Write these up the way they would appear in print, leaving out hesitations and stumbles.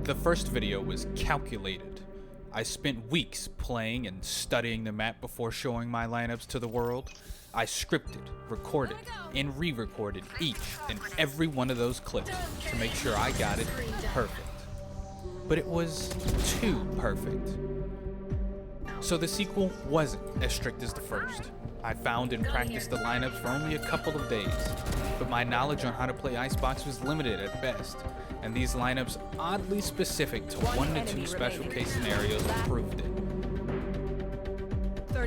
The first video was calculated. I spent weeks playing and studying the map before showing my lineups to the world. I scripted, recorded, and re-recorded each and every one of those clips to make sure I got it perfect. But it was too perfect. So the sequel wasn't as strict as the first. I found and practiced the lineups for only a couple of days, but my knowledge on how to play Icebox was limited at best, and these lineups, oddly specific to 1 to 2 special case scenarios, proved it.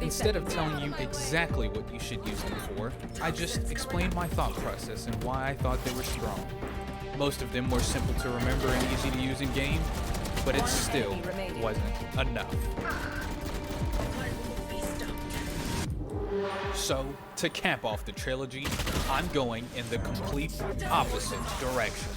Instead of telling you exactly what you should use them for, I just explained my thought process and why I thought they were strong. Most of them were simple to remember and easy to use in game, but it still wasn't enough. So, to cap off the trilogy, I'm going in the complete opposite direction.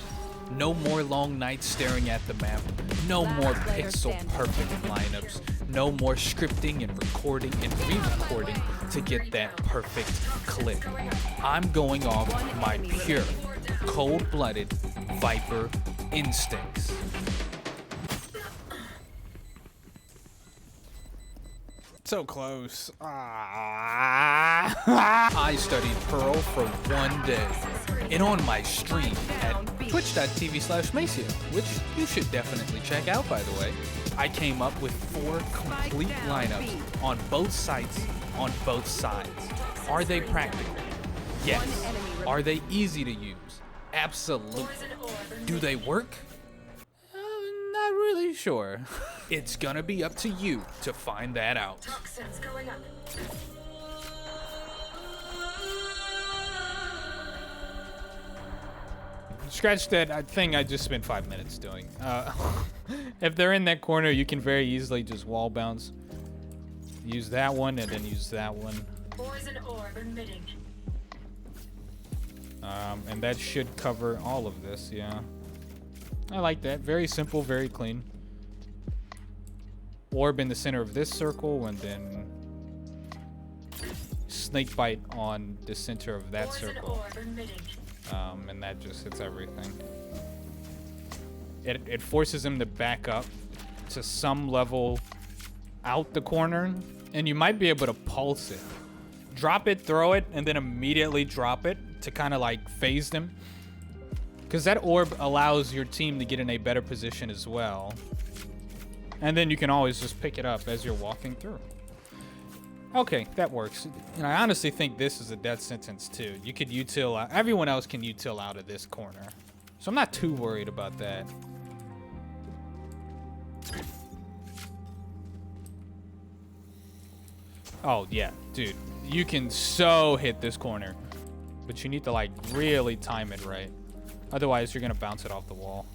No more long nights staring at the map, no more pixel-perfect lineups, no more scripting and recording and re-recording to get that perfect clip. I'm going off my pure, cold-blooded Viper instincts. So close. I studied Pearl for 1 day, and on my stream at twitch.tv/Maceo, which you should definitely check out, by the way, I came up with 4 complete lineups on both sites, on both sides. Are they practical? Yes. Are they easy to use? Absolutely. Do they work? Not really sure. It's gonna be up to you to find that out. Scratch that thing I just spent 5 minutes doing. If they're in that corner, you can very easily just wall bounce. Use that one and then use that one. And that should cover all of this, yeah. I like that. Very simple, very clean. Orb in the center of this circle, and then snake bite on the center of that circle. And that just hits everything. It forces him to back up to some level out the corner, and you might be able to pulse it. Drop it, throw it, and then immediately drop it to kind of like phase them. Because that orb allows your team to get in a better position as well. And then you can always just pick it up as you're walking through. Okay, that works. And I honestly think this is a death sentence too. You could util out. Everyone else can util out of this corner. So I'm not too worried about that. Oh yeah, dude. You can so hit this corner. But you need to like really time it right. Otherwise, you're gonna bounce it off the wall.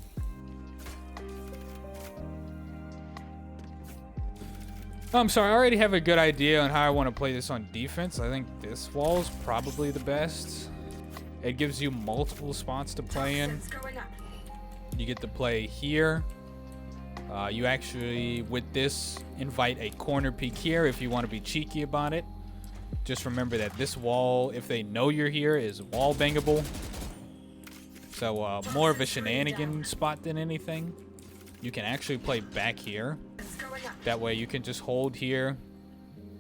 Oh, I'm sorry, I already have a good idea on how I want to play this on defense. I think this wall is probably the best. It gives you multiple spots to play in. You get to play here. You actually, with this, invite a corner peek here if you want to be cheeky about it. Just remember that this wall, if they know you're here, is wall bangable. So more of a shenanigan spot than anything. You can actually play back here. That way you can just hold here,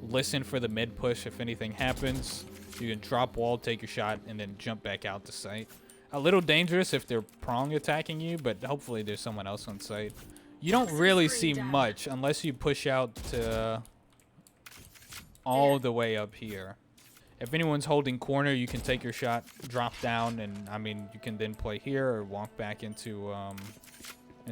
listen for the mid push if anything happens. You can drop wall, take your shot, and then jump back out to site. A little dangerous if they're prong attacking you, but hopefully there's someone else on site. You don't really see much unless you push out to all the way up here. If anyone's holding corner, you can take your shot, drop down, and I mean you can then play here or walk back into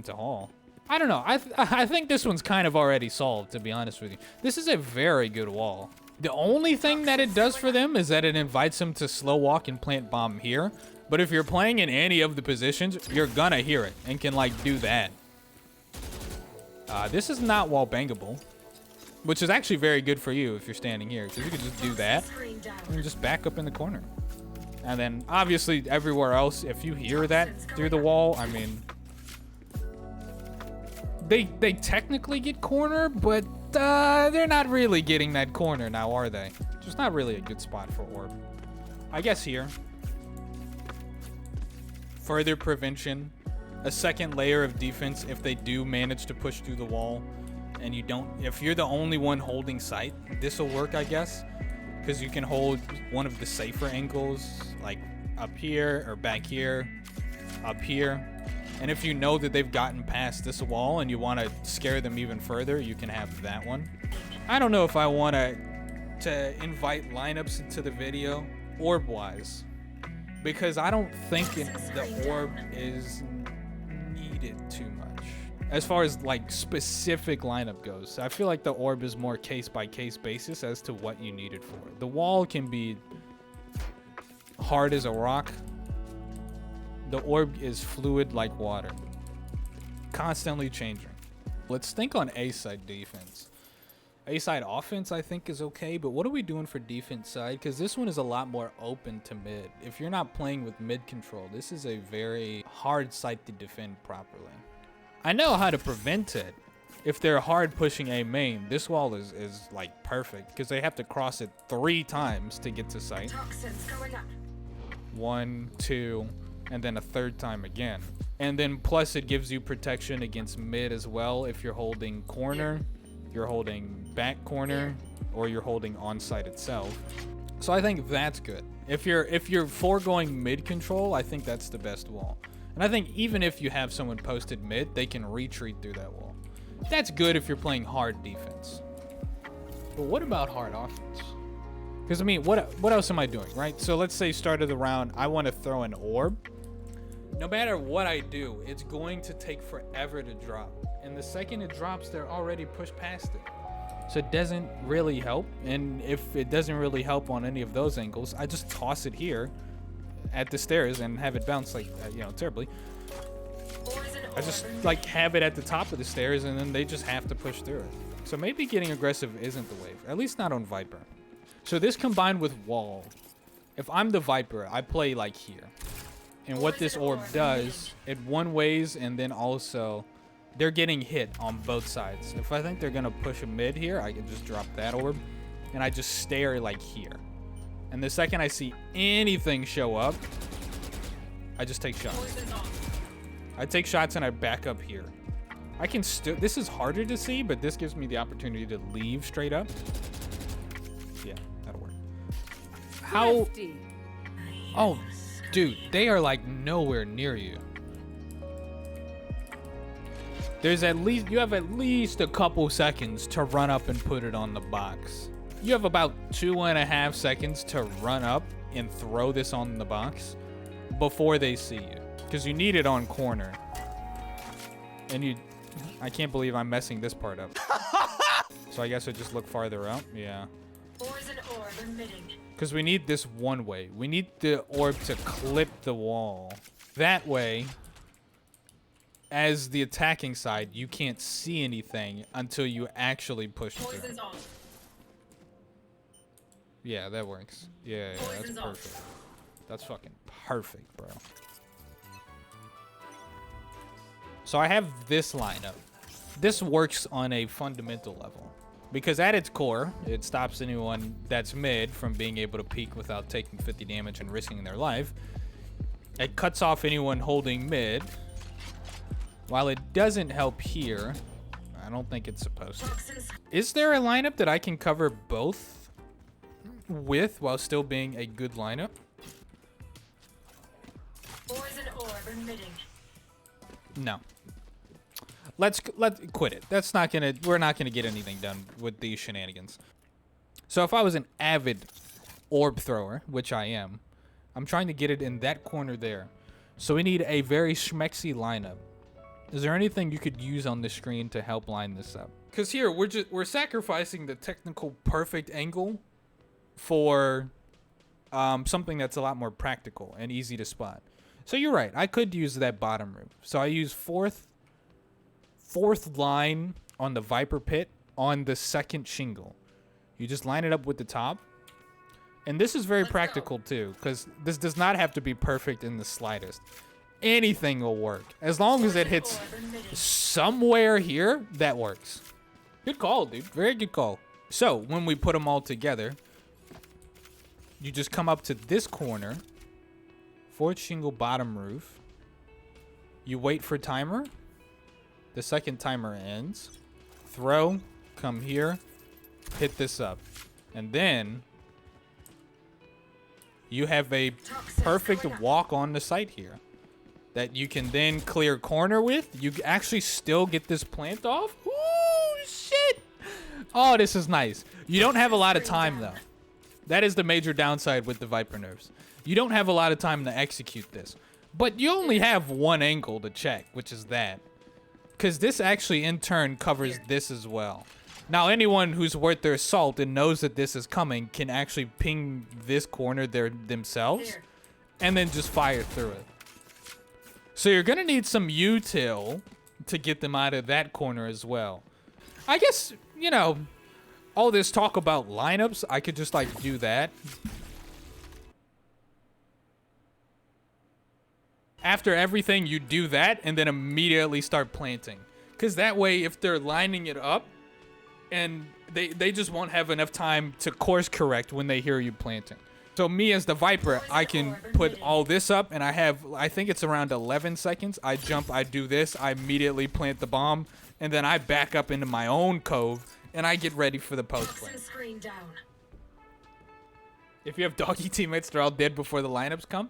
hall. I don't know. I think this one's kind of already solved, to be honest with you. This is a very good wall. The only thing that it does for them is that it invites them to slow walk and plant bomb here. But if you're playing in any of the positions, you're gonna hear it and can like do that. This is not wall bangable, which is actually very good for you if you're standing here, because you can just do that and just back up in the corner. And then obviously everywhere else, if you hear that through the wall, I mean, they technically get corner, but they're not really getting that corner now, are they? Just not really a good spot for orb. I guess here. Further prevention a second layer of defense if they do manage to push through the wall, and you don't. If you're the only one holding sight, this will work, I guess, because you can hold one of the safer angles, like up here or back here, up here. And if you know that they've gotten past this wall and you want to scare them even further, you can have that one. I don't know if I want to invite lineups into the video orb-wise, because I don't think the orb is needed too much. As far as like specific lineup goes, I feel like the orb is more case-by-case basis as to what you need it for. The wall can be hard as a rock. The orb is fluid like water, constantly changing. Let's think on A-side defense. A-side offense, I think, is okay, but what are we doing for defense side? Because this one is a lot more open to mid. If you're not playing with mid control, this is a very hard site to defend properly. I know how to prevent it. If they're hard pushing A main, this wall is like perfect, because they have to cross it 3 times to get to site. 1, 2... and then a 3rd time again. And then plus it gives you protection against mid as well if you're holding corner, you're holding back corner, or you're holding on site itself. So I think that's good. If you're foregoing mid control, I think that's the best wall. And I think even if you have someone posted mid, they can retreat through that wall. That's good if you're playing hard defense. But what about hard offense? Because I mean, what else am I doing, right? So let's say start of the round, I want to throw an orb. No matter what I do, it's going to take forever to drop. And the second it drops, they're already pushed past it. So it doesn't really help. And if it doesn't really help on any of those angles, I just toss it here at the stairs and have it bounce like, terribly. I just like have it at the top of the stairs and then they just have to push through it. So maybe getting aggressive isn't the wave, at least not on Viper. So this combined with wall, if I'm the Viper, I play like here. And what this orb does, it one ways, and then also they're getting hit on both sides. If I think they're gonna push a mid here, I can just drop that orb and I just stare like here. And the second I see anything show up, I just take shots. I take shots and I back up here. I can still, this is harder to see, but this gives me the opportunity to leave straight up. Yeah, that'll work. How? Oh, dude, they are like nowhere near you. There's you have at least a couple seconds to run up and put it on the box. You have about 2.5 seconds to run up and throw this on the box before they see you, because you need it on corner. And I can't believe I'm messing this part up. So I guess I just look farther out. Yeah. Because we need this one way. We need the orb to clip the wall. That way, as the attacking side, you can't see anything until you actually push through. Yeah, that works. Yeah, that's perfect. That's fucking perfect, bro. So I have this lineup. This works on a fundamental level, because at its core, it stops anyone that's mid from being able to peek without taking 50 damage and risking their life. It cuts off anyone holding mid. While it doesn't help here, I don't think it's supposed to. Is there a lineup that I can cover both with while still being a good lineup? No. Let's quit it. That's not gonna. We're not gonna get anything done with these shenanigans. So if I was an avid orb thrower, which I am, I'm trying to get it in that corner there. So we need a very schmexy lineup. Is there anything you could use on the screen to help line this up? Because here we're sacrificing the technical perfect angle for something that's a lot more practical and easy to spot. So you're right. I could use that bottom roof. So I use fourth line on the Viper pit on the second shingle. You just line it up with the top. And this is very practical too, because this does not have to be perfect in the slightest. Anything will work. As long as it hits somewhere here, that works. Good call, dude. Very good call. So when we put them all together, you just come up to this corner, fourth shingle bottom roof, You wait for timer. The second timer ends. Throw, come here, hit this up. And then you have a perfect walk on the site here that you can then clear corner with. You actually still get this plant off. Ooh, shit. Oh, this is nice. You don't have a lot of time, though. That is the major downside with the Viper nerfs. You don't have a lot of time to execute this. But you only have one angle to check, which is that. Because this actually, in turn, covers this as well. Now, anyone who's worth their salt and knows that this is coming can actually ping this corner themselves and then just fire through it. So you're going to need some util to get them out of that corner as well. I guess, you know, all this talk about lineups, I could just, like, do that. After everything, you do that and then immediately start planting. Because that way, if they're lining it up, and they just won't have enough time to course correct when they hear you planting. So me as the Viper, I can put all this up, and I think it's around 11 seconds. I jump, I do this, I immediately plant the bomb, and then I back up into my own cove, and I get ready for the post plant. If you have doggy teammates, they're all dead before the lineups come.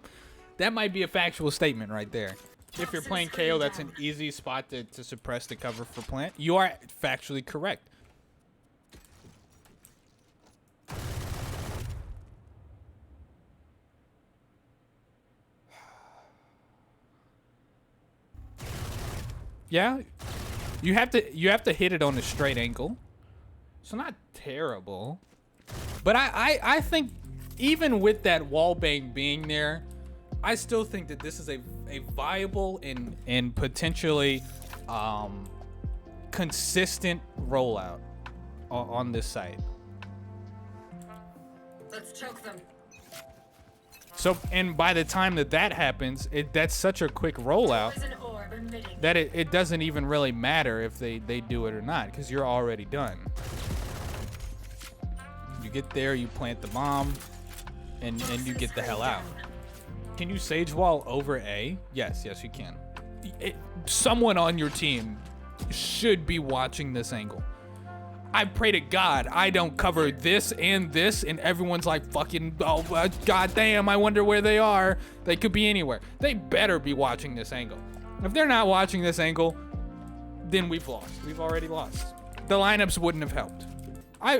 That might be a factual statement right there. If you're playing KO, that's an easy spot to suppress the cover for plant. You are factually correct. Yeah, you have to hit it on a straight angle. So not terrible. But I think even with that wall bang being there, I still think that this is a viable and potentially consistent rollout on this site. Let's choke them. So, and by the time that happens, that's such a quick rollout that it doesn't even really matter if they do it or not, because you're already done. You get there, you plant the bomb, and you get the hell out. Can you Sage Wall over A? Yes, you can. Someone on your team should be watching this angle. I pray to God I don't cover this, and everyone's like, fucking, oh, goddamn, I wonder where they are. They could be anywhere. They better be watching this angle. If they're not watching this angle, then we've lost. We've already lost. The lineups wouldn't have helped. I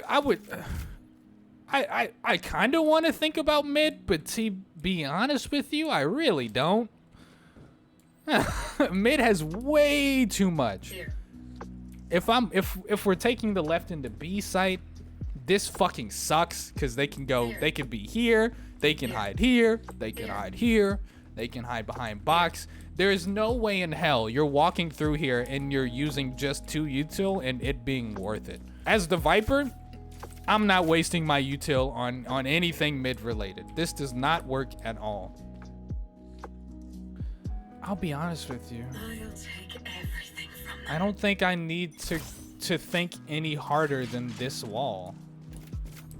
kind of want to think about mid, but to be honest with you, I really don't. Mid has way too much. If we're taking the left into B site, this fucking sucks, because they can be here, they can hide here, they can hide here, they can hide behind box. There is no way in hell you're walking through here and you're using just 2 util and it being worth it. As the Viper, I'm not wasting my util on anything mid related. This does not work at all. I'll be honest with you. I'll take everything from them. I don't think I need to think any harder than this wall.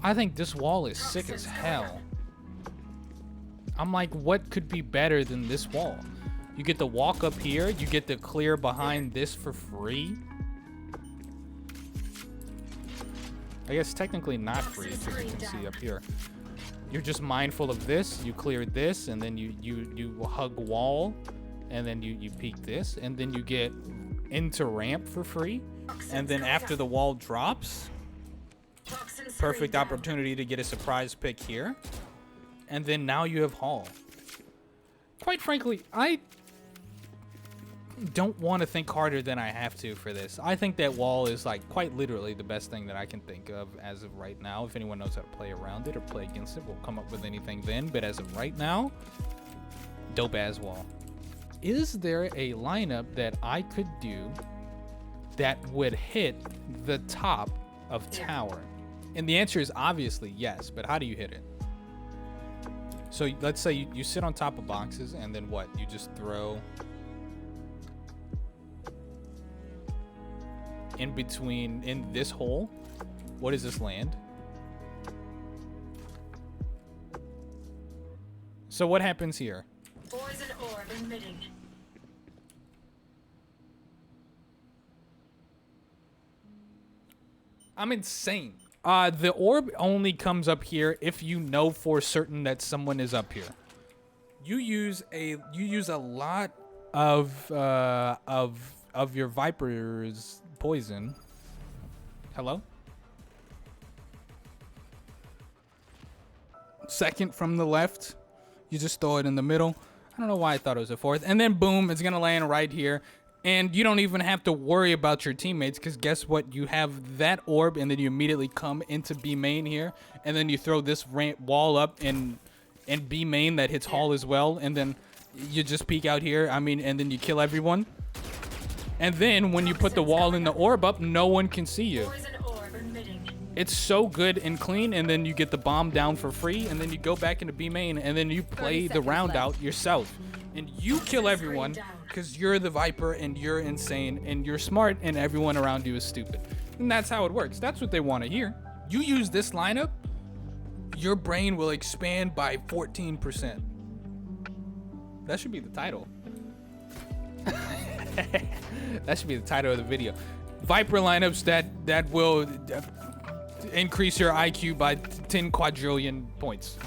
I think this wall is sick as hell. I'm like, what could be better than this wall? You get to walk up here, you get to clear behind this for free. I guess technically not free, as you can see up here. You're just mindful of this, you clear this, and then you hug wall, and then you peek this, and then you get into ramp for free. And then after the wall drops, perfect opportunity to get a surprise pick here. And then now you have hall. Quite frankly, I don't want to think harder than I have to for this. I think that wall is like quite literally the best thing that I can think of as of right now. If anyone knows how to play around it or play against it, we'll come up with anything then. But as of right now, dope ass wall. Is there a lineup that I could do that would hit the top of tower? And the answer is obviously yes, but how do you hit it? So let's say you sit on top of boxes, and then what? You just throw in between, in this hole. What does this land? So what happens here? Poison orb emitting. I'm insane. The orb only comes up here if you know for certain that someone is up here. You use a lot of your Viper's poison. Hello? Second from the left. You just throw it in the middle. I don't know why I thought it was a fourth. And then boom, it's gonna land right here. And you don't even have to worry about your teammates, because guess what? You have that orb, and then you immediately come into B main here, and then you throw this wall up in B main that hits hall as well, and then you just peek out here. I mean, and then you kill everyone. And then when you put the wall in the orb up, no one can see you. It's so good and clean, and then you get the bomb down for free, and then you go back into B main, and then you play the round out yourself. And you kill everyone because you're the Viper, and you're insane, and you're smart, and everyone around you is stupid. And that's how it works. That's what they want to hear. You use this lineup, your brain will expand by 14%. That should be the title. That should be the title of the video. Viper lineups that will increase your IQ by 10 quadrillion points.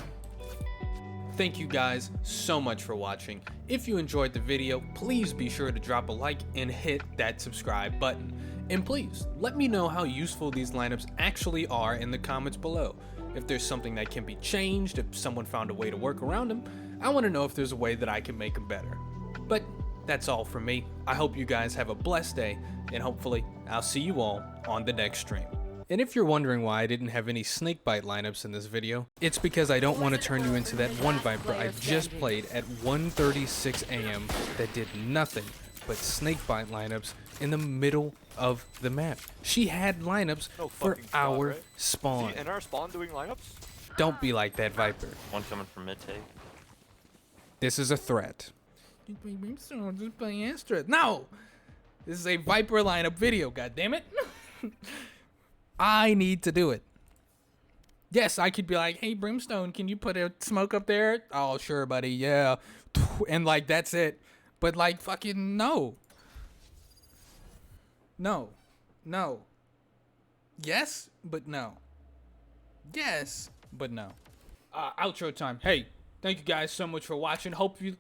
Thank you guys so much for watching. If you enjoyed the video, please be sure to drop a like and hit that subscribe button. And please, let me know how useful these lineups actually are in the comments below. If there's something that can be changed, if someone found a way to work around them, I want to know if there's a way that I can make them better. But that's all from me. I hope you guys have a blessed day, and hopefully I'll see you all on the next stream. And if you're wondering why I didn't have any snakebite lineups in this video, it's because I don't want to turn you into that one Viper I just played at 1:36 a.m. that did nothing but snakebite lineups in the middle of the map. She had lineups for our spawn. And our spawn doing lineups? Don't be like that, Viper. One coming from mid take. This is a threat. Just play Astra. No! This is a Viper lineup video, goddammit. I need to do it. Yes, I could be like, hey, Brimstone, can you put a smoke up there? Oh, sure, buddy, yeah. And, like, that's it. But, like, fucking no. No. No. Yes, but no. Yes, but no. Outro time. Hey, thank you guys so much for watching. Hopefully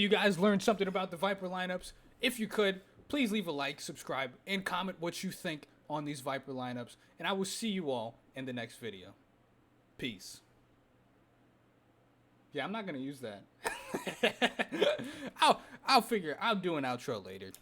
you guys learned something about the Viper lineups. If you could, please leave a like, subscribe, and comment what you think on these Viper lineups. And I will see you all in the next video. Peace. Yeah, I'm not going to use that. I'll do an outro later.